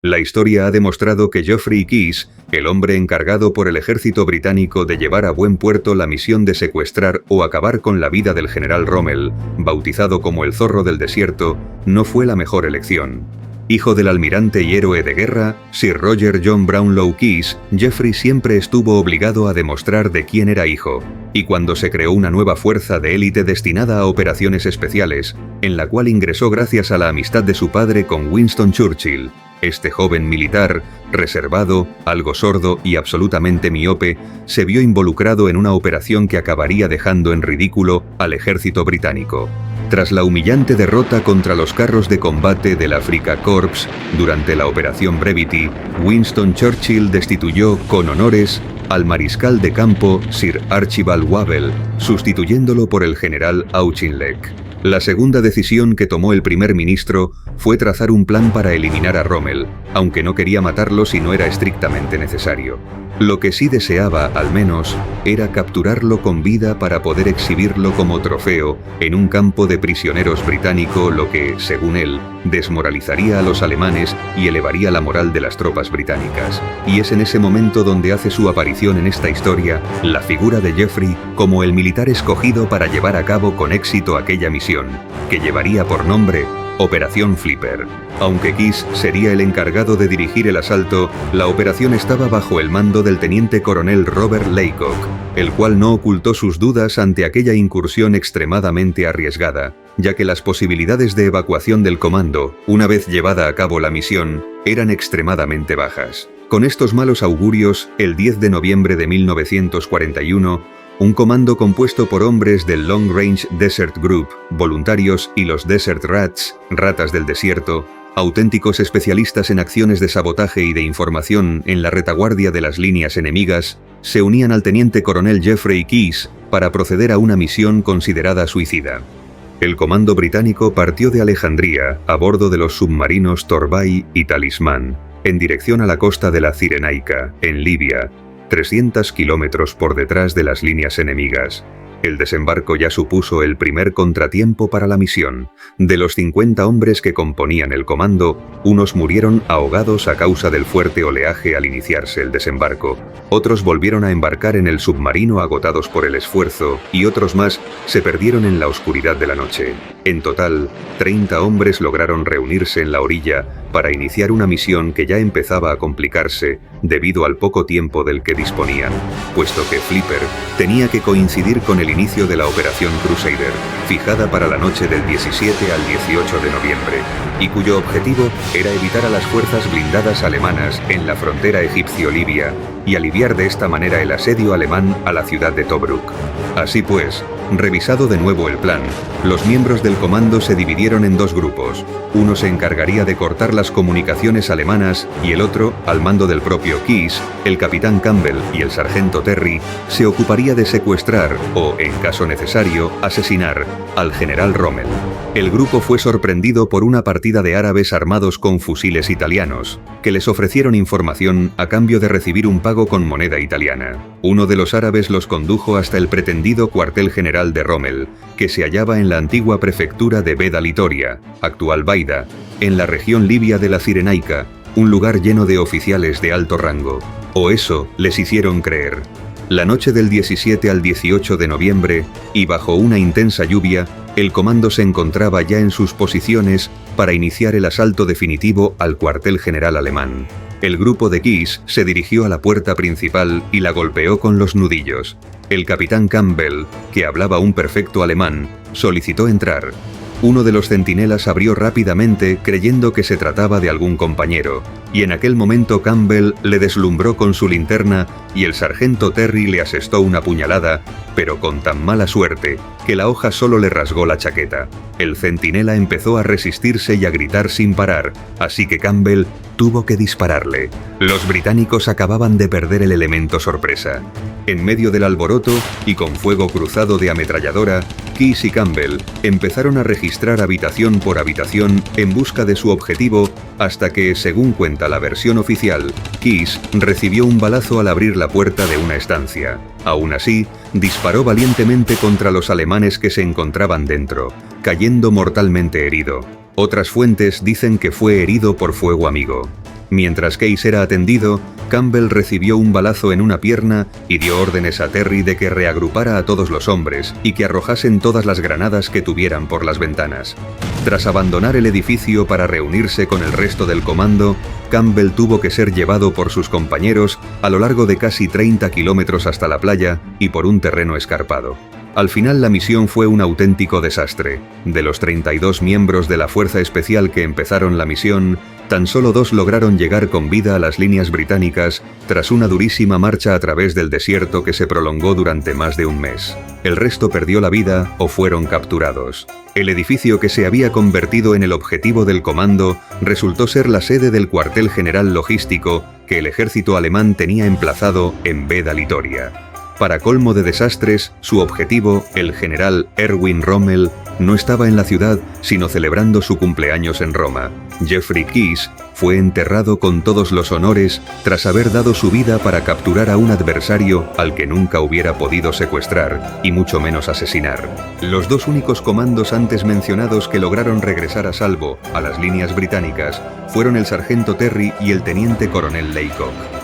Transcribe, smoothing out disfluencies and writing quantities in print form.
La historia ha demostrado que Geoffrey Keyes, el hombre encargado por el ejército británico de llevar a buen puerto la misión de secuestrar o acabar con la vida del general Rommel, bautizado como el Zorro del Desierto, no fue la mejor elección. Hijo del almirante y héroe de guerra, Sir Roger John Brownlow Keyes, Geoffrey siempre estuvo obligado a demostrar de quién era hijo, y cuando se creó una nueva fuerza de élite destinada a operaciones especiales, en la cual ingresó gracias a la amistad de su padre con Winston Churchill, este joven militar, reservado, algo sordo y absolutamente miope, se vio involucrado en una operación que acabaría dejando en ridículo al ejército británico. Tras la humillante derrota contra los carros de combate del Afrika Korps durante la Operación Brevity, Winston Churchill destituyó con honores al mariscal de campo Sir Archibald Wavell, sustituyéndolo por el general Auchinleck. La segunda decisión que tomó el primer ministro fue trazar un plan para eliminar a Rommel, aunque no quería matarlo si no era estrictamente necesario. Lo que sí deseaba, al menos, era capturarlo con vida para poder exhibirlo como trofeo en un campo de prisioneros británico, lo que, según él, desmoralizaría a los alemanes y elevaría la moral de las tropas británicas. Y es en ese momento donde hace su aparición en esta historia la figura de Geoffrey como el militar escogido para llevar a cabo con éxito aquella misión, que llevaría por nombre Operación Flipper. Aunque Keyes sería el encargado de dirigir el asalto, la operación estaba bajo el mando del teniente coronel Robert Laycock, el cual no ocultó sus dudas ante aquella incursión extremadamente arriesgada, ya que las posibilidades de evacuación del comando, una vez llevada a cabo la misión, eran extremadamente bajas. Con estos malos augurios, el 10 de noviembre de 1941, un comando compuesto por hombres del Long Range Desert Group, voluntarios, y los Desert Rats, ratas del desierto, auténticos especialistas en acciones de sabotaje y de información en la retaguardia de las líneas enemigas, se unían al teniente coronel Geoffrey Keyes para proceder a una misión considerada suicida. El comando británico partió de Alejandría a bordo de los submarinos Torbay y Talismán, en dirección a la costa de la Cirenaica, en Libia, 300 kilómetros por detrás de las líneas enemigas. El desembarco ya supuso el primer contratiempo para la misión. De los 50 hombres que componían el comando, unos murieron ahogados a causa del fuerte oleaje al iniciarse el desembarco. Otros volvieron a embarcar en el submarino agotados por el esfuerzo, y otros más se perdieron en la oscuridad de la noche. En total, 30 hombres lograron reunirse en la orilla para iniciar una misión que ya empezaba a complicarse debido al poco tiempo del que disponían, puesto que Flipper tenía que coincidir con el inicio de la Operación Crusader, fijada para la noche del 17 al 18 de noviembre, y cuyo objetivo era evitar a las fuerzas blindadas alemanas en la frontera egipcio-libia y aliviar de esta manera el asedio alemán a la ciudad de Tobruk. Así pues, revisado de nuevo el plan, los miembros del comando se dividieron en dos grupos. Uno se encargaría de cortar las comunicaciones alemanas y el otro, al mando del propio Keyes, el capitán Campbell y el sargento Terry, se ocuparía de secuestrar o, en caso necesario, asesinar al general Rommel. El grupo fue sorprendido por una partida de árabes armados con fusiles italianos, que les ofrecieron información a cambio de recibir un pago con moneda italiana. Uno de los árabes los condujo hasta el pretendido cuartel general de Rommel, que se hallaba en la antigua prefectura de Beda Litoria, actual Baida, en la región libia de la Cirenaica, un lugar lleno de oficiales de alto rango. O eso les hicieron creer. La noche del 17 al 18 de noviembre, y bajo una intensa lluvia, el comando se encontraba ya en sus posiciones para iniciar el asalto definitivo al cuartel general alemán. El grupo de Keyes se dirigió a la puerta principal y la golpeó con los nudillos. El capitán Campbell, que hablaba un perfecto alemán, solicitó entrar. Uno de los centinelas abrió rápidamente creyendo que se trataba de algún compañero, y en aquel momento Campbell le deslumbró con su linterna y el sargento Terry le asestó una puñalada, pero con tan mala suerte que la hoja solo le rasgó la chaqueta. El centinela empezó a resistirse y a gritar sin parar, así que Campbell tuvo que dispararle. Los británicos acababan de perder el elemento sorpresa. En medio del alboroto y con fuego cruzado de ametralladora, Keyes y Campbell empezaron a registrar habitación por habitación en busca de su objetivo hasta que, según cuenta la versión oficial, Keyes recibió un balazo al abrir la puerta de una estancia. Aún así, disparó valientemente contra los alemanes que se encontraban dentro, cayendo mortalmente herido. Otras fuentes dicen que fue herido por fuego amigo. Mientras Case era atendido, Campbell recibió un balazo en una pierna y dio órdenes a Terry de que reagrupara a todos los hombres y que arrojasen todas las granadas que tuvieran por las ventanas. Tras abandonar el edificio para reunirse con el resto del comando, Campbell tuvo que ser llevado por sus compañeros a lo largo de casi 30 kilómetros hasta la playa y por un terreno escarpado. Al final la misión fue un auténtico desastre. De los 32 miembros de la Fuerza Especial que empezaron la misión, tan solo 2 lograron llegar con vida a las líneas británicas tras una durísima marcha a través del desierto que se prolongó durante más de un mes. El resto perdió la vida o fueron capturados. El edificio que se había convertido en el objetivo del comando resultó ser la sede del cuartel general logístico que el ejército alemán tenía emplazado en Beda Litoria. Para colmo de desastres, su objetivo, el general Erwin Rommel, no estaba en la ciudad, sino celebrando su cumpleaños en Roma. Jeffrey Keyes fue enterrado con todos los honores tras haber dado su vida para capturar a un adversario al que nunca hubiera podido secuestrar, y mucho menos asesinar. Los 2 únicos comandos antes mencionados que lograron regresar a salvo a las líneas británicas fueron el sargento Terry y el teniente coronel Laycock.